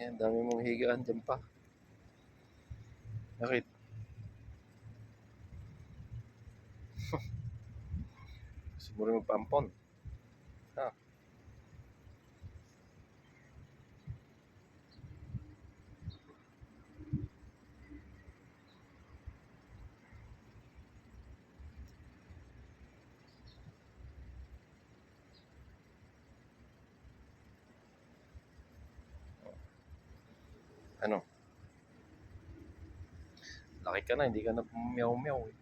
Ayan, dami mong higaan dyan pa. Bakit? Siguro magpampon. Ha? Ano? Laki ka na, hindi ka na meow-meow eh.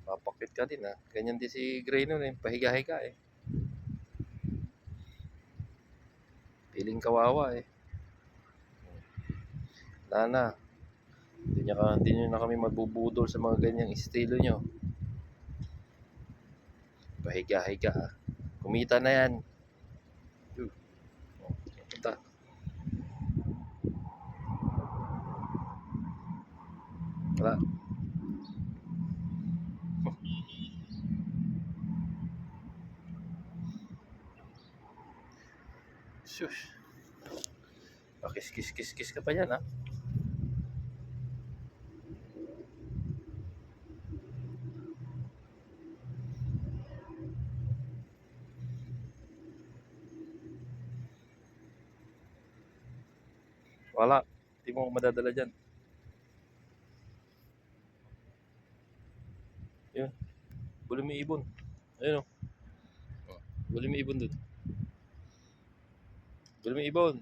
Papakit ka din ha. Ganyan din si Gray nun eh. Pahiga-higa eh. Piling kawawa eh. Wala na. Hindi nyo na kami magbubudol sa mga ganyang estilo nyo. Pahiga-higa ha. Kumita na yan. Punta. Wala. Shush. Pakis-kis-kis-kis ka pa yan ha. Wala. Hindi mo madadala dyan. Yun. Buli mo ibon. Ayun o. Buli mo ibon dun. Buli mo ibon.